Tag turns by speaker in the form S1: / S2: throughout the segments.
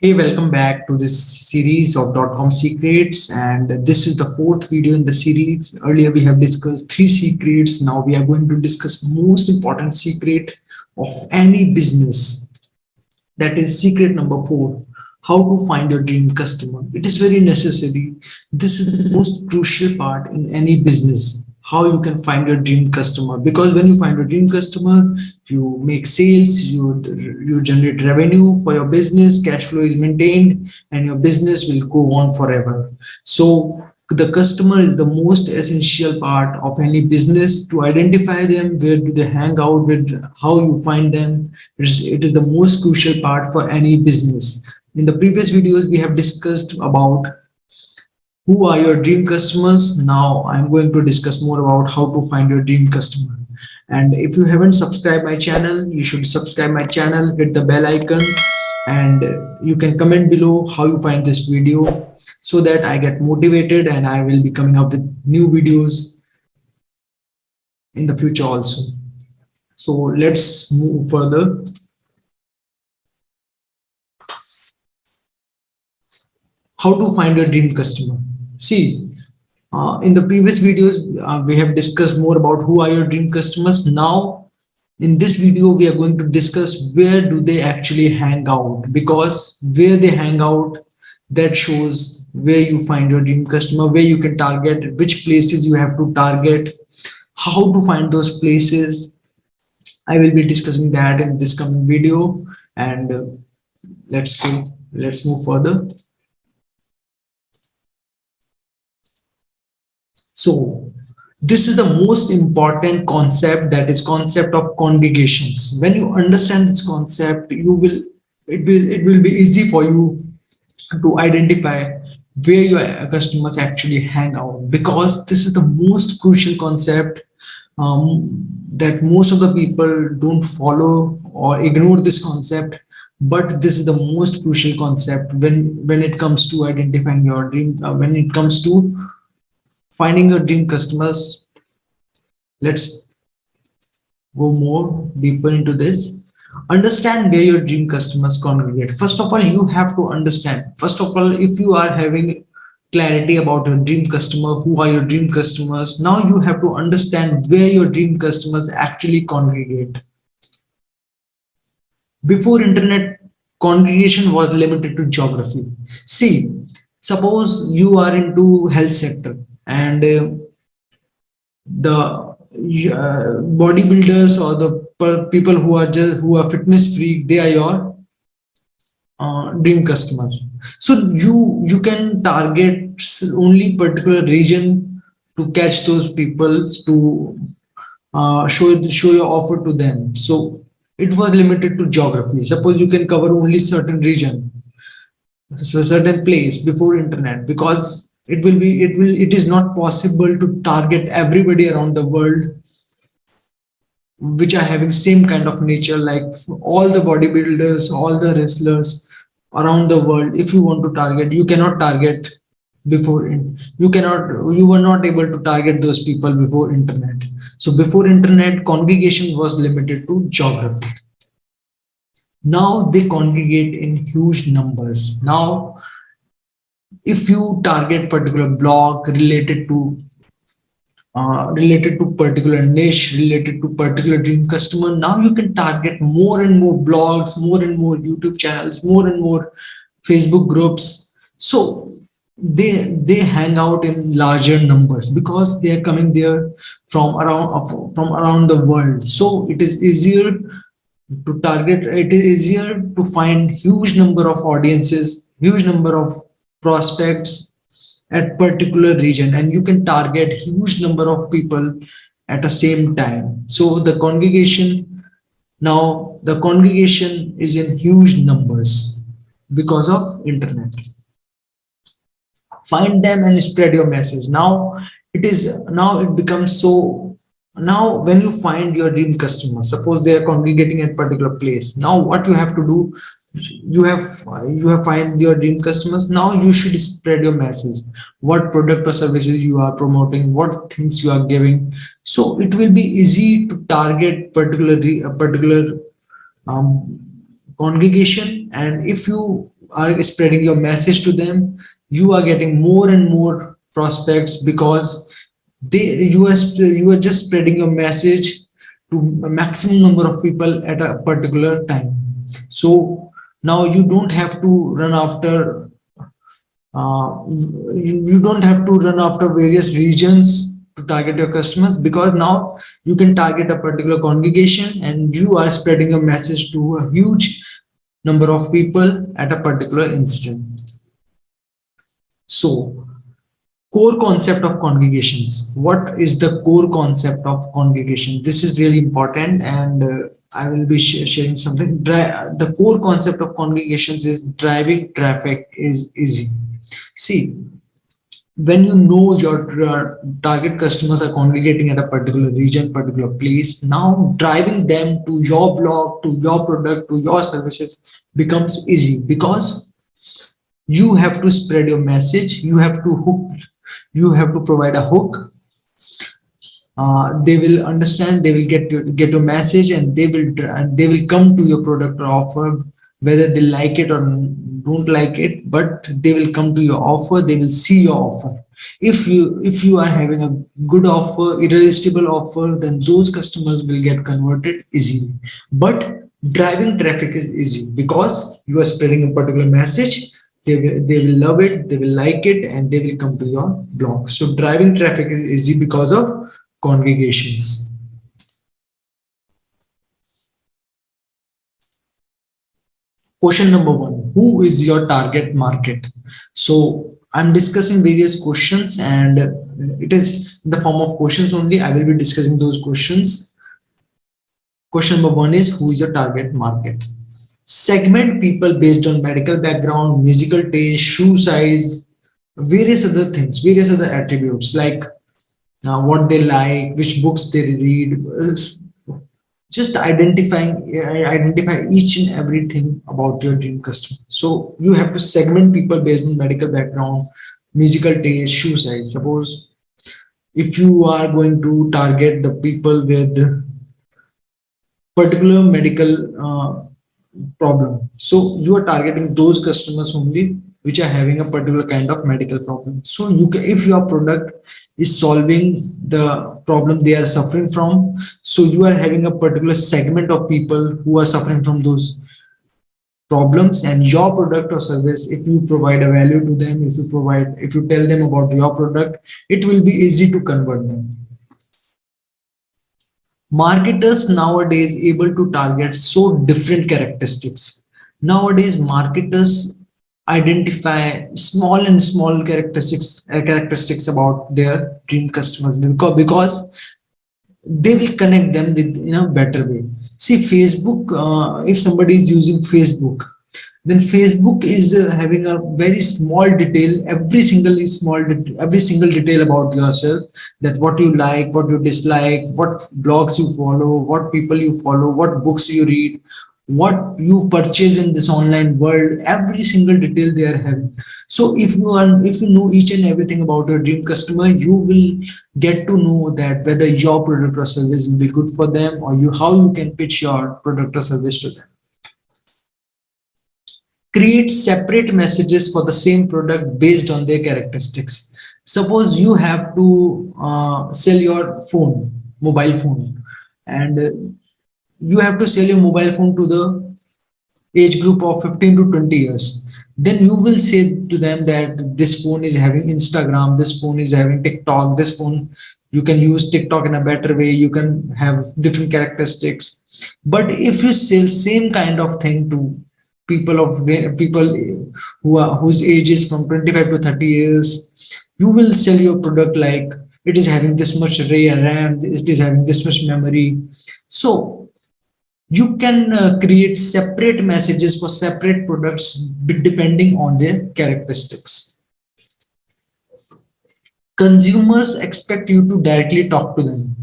S1: Hey, welcome back to this series of .com secrets, and this is the fourth video in the series. Earlier we have discussed three secrets. Now we are going to discuss most important secret of any business. That is secret number four: how to find your dream customer. It is very necessary. This is the most crucial part in any business. How you can find your dream customer, because when you find your dream customer, you make sales, you generate revenue for your business, cash flow is maintained, and your business will go on forever. So the customer is the most essential part of any business. To identify them, where do they hang out with, how you find them, it is the most crucial part for any business. In the previous videos we have discussed about who are your dream customers. Now I'm going to discuss more about how to find your dream customer. And if you haven't subscribed my channel, you should subscribe my channel, hit the bell icon, and you can comment below how you find this video, so that I get motivated and I will be coming up with new videos in the future also. So let's move further. How to find your dream customer. See, in the previous videos, we have discussed more about who are your dream customers. Now, in this video, we are going to discuss where do they actually hang out, because where they hang out, that shows where you find your dream customer, where you can target, which places you have to target, how to find those places. I will be discussing that in this coming video. And let's move further. So this is the most important concept, that is concept of congregations. When you understand this concept, it will be easy for you to identify where your customers actually hang out, because this is the most crucial concept, that most of the people don't follow or ignore this concept. But this is the most crucial concept when it comes to identifying your dream, when it comes to finding your dream customers. Let's go more deeper into this. Understand where your dream customers congregate. First of all, you have to understand. First of all, if you are having clarity about your dream customer, who are your dream customers, now you have to understand where your dream customers actually congregate. Before internet, congregation was limited to geography. See, suppose you are into health sector, and the bodybuilders or the people who are fitness freak, they are your dream customers. So you can target only particular region to catch those people, to show your offer to them. So it was limited to geography. Suppose you can cover only certain region, a certain place before internet, because it is not possible to target everybody around the world which are having same kind of nature, like all the bodybuilders, all the wrestlers around the world. If you want to target, you cannot target before you were not able to target those people before internet. So before internet, congregation was limited to geography. Now they congregate in huge numbers. Now if you target particular blog related to particular niche, related to particular dream customer, now you can target more and more blogs, more and more YouTube channels, more and more Facebook groups. So they hang out in larger numbers, because they are coming there from around the world. So it is easier to target, it is easier to find huge number of audiences, huge number of prospects at particular region, and you can target huge number of people at the same time. So the congregation is in huge numbers because of internet. Find them and spread your message. Now it becomes so. Now when you find your dream customer, suppose they are congregating at particular place, now what you have to do, you have find your dream customers. Now you should spread your message, what product or services you are promoting, what things you are giving. So it will be easy to target particularly a particular um, congregation. And if you are spreading your message to them, you are getting more and more prospects because you are just spreading your message to a maximum number of people at a particular time. So now you don't have to run after you don't have to run after various regions to target your customers, because now you can target a particular congregation and you are spreading your message to a huge number of people at a particular instant. So core concept of congregations. What is the core concept of congregation? This is really important, and I will be sharing something. The core concept of congregations is driving traffic is easy. See, when you know your target customers are congregating at a particular region, particular place, now driving them to your blog, to your product, to your services becomes easy, because you have to spread your message, you have to hook, you have to provide a hook. They will understand, they will get your message, and they will come to your product or offer, whether they like it or don't like it, but they will come to your offer, they will see your offer. If you are having a good offer, irresistible offer, then those customers will get converted easily. But driving traffic is easy because you are spreading a particular message. They will love it, they will like it, and they will come to your blog. So driving traffic is easy because of congregations. Question number one: who is your target market? So I'm discussing various questions, and it is in the form of questions only. I will be discussing those questions. Question number one is: who is your target market? Segment people based on medical background, musical taste, shoe size, various other things, various other attributes like what they like, which books they read. Just identify each and everything about your dream customer. So you have to segment people based on medical background, musical taste, shoe size. Suppose if you are going to target the people with particular medical problem, so you are targeting those customers only which are having a particular kind of medical problem. So you can, if your product is solving the problem they are suffering from, so you are having a particular segment of people who are suffering from those problems, and your product or service, if you provide a value to them, if you tell them about your product, it will be easy to convert them. Marketers nowadays able to target so different characteristics. Nowadays marketers identify small and small characteristics about their dream customers, because they will connect them with in a better way. See, Facebook, if somebody is using Facebook, then Facebook is having a very small detail, every single detail about yourself, that what you like, what you dislike, what blogs you follow, what people you follow, what books you read, what you purchase in this online world, every single detail they are having. So if you know each and everything about your dream customer, you will get to know that whether your product or service will be good for them, or you how you can pitch your product or service to them. Create separate messages for the same product based on their characteristics. Suppose you have to sell your phone, mobile phone, and you have to sell your mobile phone to the age group of 15 to 20 years. Then you will say to them that this phone is having Instagram, this phone is having TikTok, this phone you can use TikTok in a better way, you can have different characteristics. But if you sell same kind of thing to people whose age is from 25 to 30 years, you will sell your product like it is having this much RAM, it is having this much memory. So you can create separate messages for separate products depending on their characteristics. Consumers expect you to directly talk to them.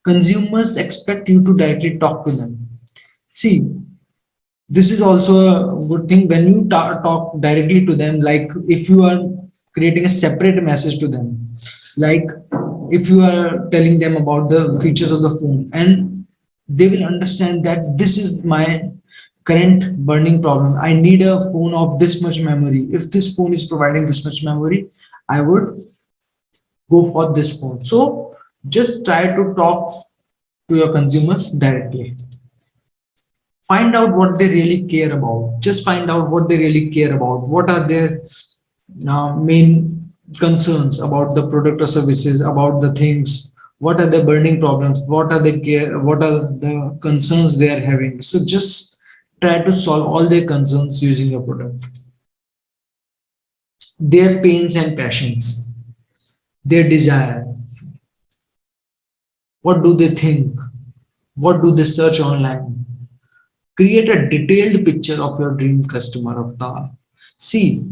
S1: Consumers expect you to directly talk to them. See, this is also a good thing when you talk directly to them. Like if you are creating a separate message to them, like if you are telling them about the features of the phone, and they will understand that this is my current burning problem. I need a phone of this much memory. If this phone is providing this much memory, I would go for this phone. So just try to talk to your consumers directly. Find out what they really care about. Just find out what they really care about. What are their main concerns about the product or services, about the things. What are the burning problems? What are the care? What are the concerns they are having? So just try to solve all their concerns using your product. Their pains and passions, their desire. What do they think? What do they search online? Create a detailed picture of your dream customer avatar. See,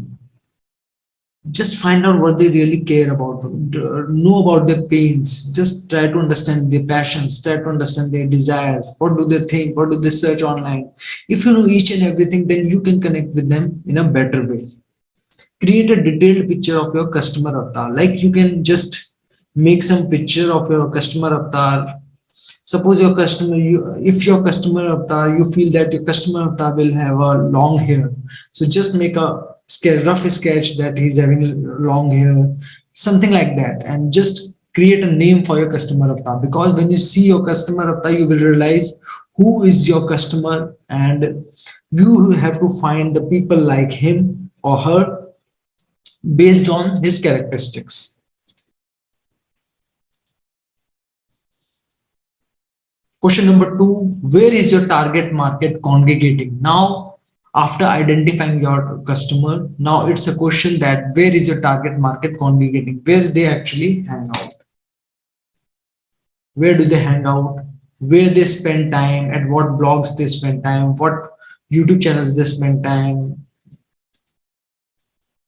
S1: just find out what they really care about, know about their pains, just try to understand their passions, try to understand their desires, what do they think, what do they search online. If you know each and everything, then you can connect with them in a better way. Create a detailed picture of your customer avatar, like you can just make some picture of your customer avatar. Suppose your customer, if your customer avatar, you feel that your customer avatar will have a long hair, so just make a rough sketch that he's having long hair, something like that, and just create a name for your customer avatar. Because when you see your customer avatar, you will realize who is your customer, and you have to find the people like him or her based on his characteristics. Question number two, where is your target market congregating? Now, after identifying your customer, now it's a question that where is your target market congregating? Where they actually hang out? Where do they hang out? Where they spend time? At what blogs they spend time? What YouTube channels they spend time?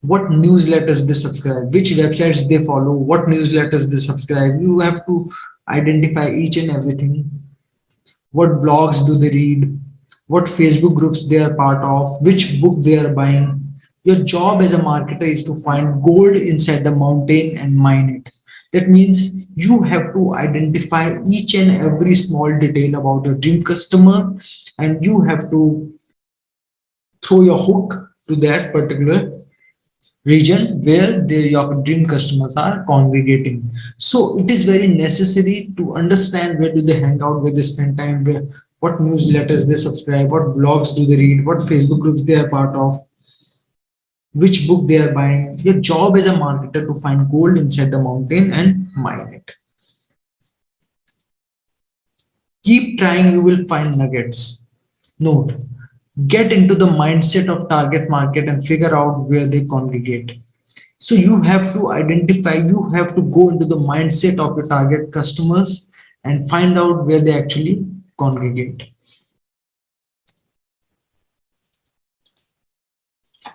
S1: What newsletters they subscribe? Which websites they follow? What newsletters they subscribe? You have to identify each and everything. What blogs do they read, what Facebook groups they are part of, which book they are buying. Your job as a marketer is to find gold inside the mountain and mine it. That means you have to identify each and every small detail about your dream customer, and you have to throw your hook to that particular region where your dream customers are congregating. So it is very necessary to understand where do they hang out, where they spend time, where, what newsletters they subscribe, what blogs do they read, what Facebook groups they are part of, which book they are buying. Your job as a marketer to find gold inside the mountain and mine it. Keep trying, you will find nuggets. Note, get into the mindset of target market and figure out where they congregate. So you have to identify, you have to go into the mindset of your target customers and find out where they actually congregate.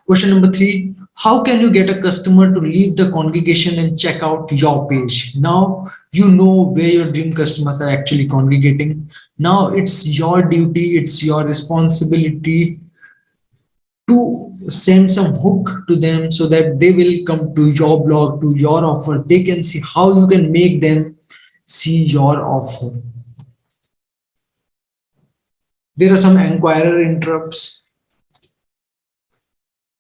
S1: Question number three, how can you get a customer to leave the congregation and check out your page? Now you know where your dream customers are actually congregating. Now it's your duty, it's your responsibility to send some hook to them so that they will come to your blog, to your offer. They can see how you can make them see your offer. There are some inquirer interrupts.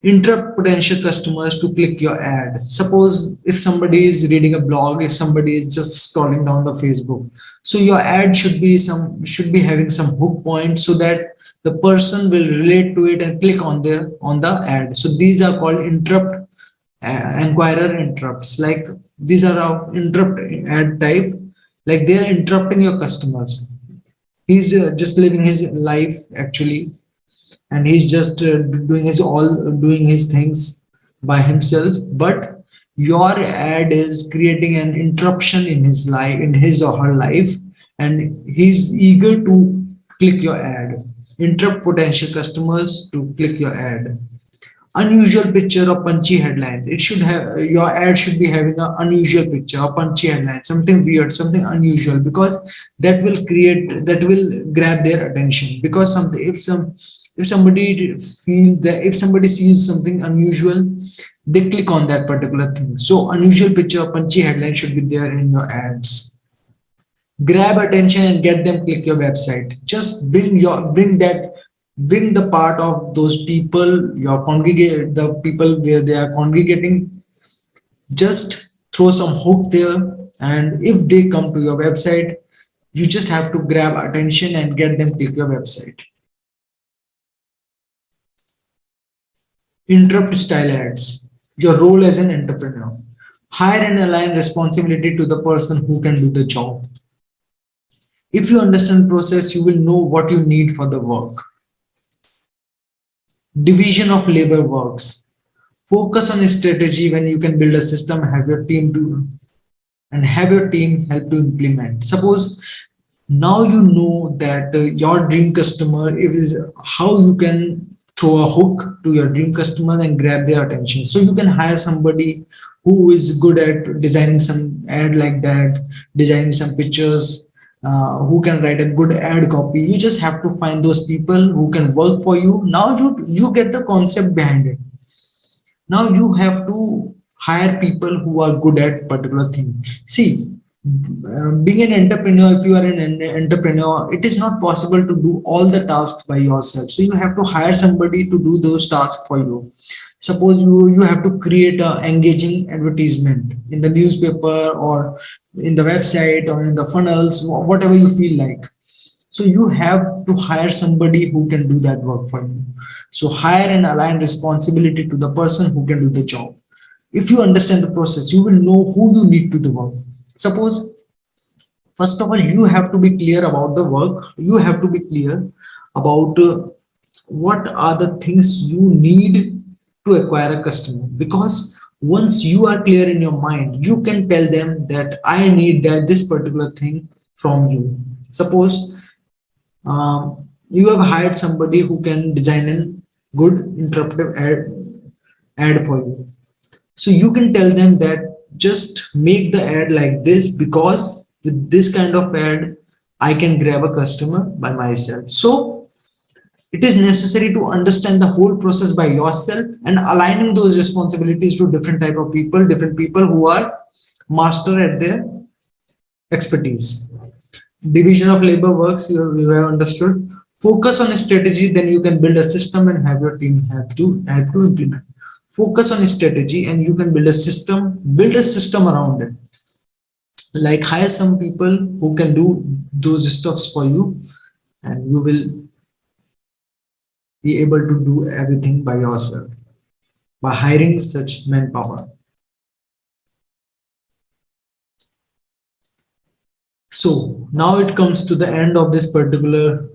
S1: Interrupt potential customers to click your ad. Suppose if somebody is reading a blog, if somebody is just scrolling down the Facebook, so your ad should be having some hook point so that the person will relate to it and click on the ad. So these are called interrupt inquirer interrupts. Like these are our interrupt ad type. Like they are interrupting your customers. He's just living his life actually, and he's just doing his things by himself, but your ad is creating an interruption in his life, in his or her life, and he's eager to click your ad. Interrupt potential customers to click your ad. Unusual picture or punchy headlines. It should have, your ad should be having an unusual picture or punchy headline, something weird, something unusual, because that will grab their attention. Because something, if somebody feels that, if somebody sees something unusual, they click on that particular thing. So unusual picture or punchy headline should be there in your ads. Grab attention and get them click your website. Just bring that bring the part of those people, your congregate, the people where they are congregating, just throw some hook there, and if they come to your website, you just have to grab attention and get them click your website. Interrupt style ads. Your role as an entrepreneur. Hire and align responsibility to the person who can do the job. If you understand the process, you will know what you need for the work. Division of labor works. Focus on strategy when you can build a system, have your team do and have your team help to implement. Suppose now you know that your dream customer is how you can throw a hook to your dream customer and grab their attention. So you can hire somebody who is good at designing some ad like that, designing some pictures, who can write a good ad copy. You just have to find those people who can work for you. Now you get the concept behind it. Now you have to hire people who are good at particular thing. See, being an entrepreneur, if you are an entrepreneur, it is not possible to do all the tasks by yourself, so you have to hire somebody to do those tasks for you. Suppose you have to create a engaging advertisement in the newspaper or in the website or in the funnels, whatever you feel like. So you have to hire somebody who can do that work for you. So hire and align responsibility to the person who can do the job. If you understand the process, you will know who you need to do the work. Suppose, first of all, you have to be clear about the work. You have to be clear about what are the things you need to acquire a customer. Because once you are clear in your mind, you can tell them that I need that this particular thing from you. Suppose you have hired somebody who can design a good interruptive ad for you. So you can tell them that just make the ad like this, because with this kind of ad, I can grab a customer by myself. So it is necessary to understand the whole process by yourself and aligning those responsibilities to different people who are master at their expertise. Division of labor works, you have understood. Focus on a strategy, then you can build a system and have your team have to implement. Focus on a strategy and you can build a system around it. Like hire some people who can do those stuffs for you, and you will be able to do everything by yourself by hiring such manpower. So now it comes to the end of this particular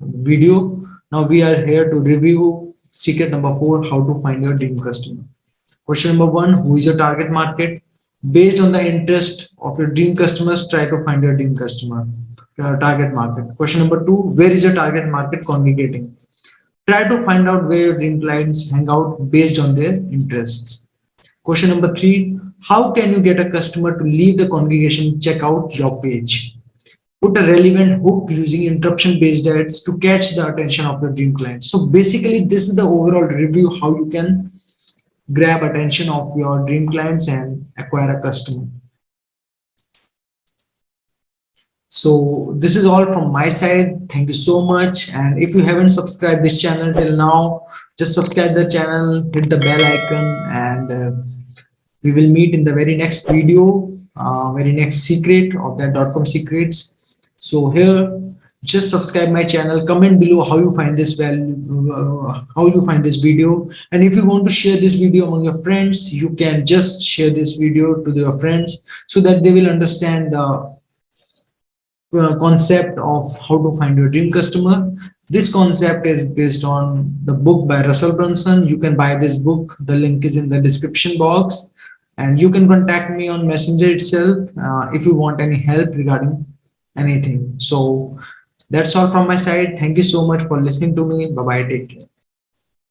S1: video. Now we are here to review secret number 4, how to find your dream customer. Question number 1, who is your target market? Based on the interest of your dream customers, try to find your dream customer, your target market. Question number 2, where is your target market congregating? Try to find out where your dream clients hang out based on their interests. Question number 3, how can you get a customer to leave the congregation, check out your page? Put a relevant hook using interruption based ads to catch the attention of your dream clients. So basically, this is the overall review how you can grab attention of your dream clients and acquire a customer. So this is all from my side. Thank you so much. And if you haven't subscribed this channel till now, just subscribe the channel, hit the bell icon, and we will meet in the very next video, very next secret of that .com secrets. So here, just subscribe my channel, comment below how you find this how you find this video, and if you want to share this video among your friends, you can just share this video to your friends so that they will understand the concept of how to find your dream customer. This concept is based on the book by Russell Brunson. You can buy this book. The link is in the description box, and you can contact me on Messenger itself if you want any help regarding anything. So that's all from my side. Thank you so much for listening to me. Bye bye. Take care.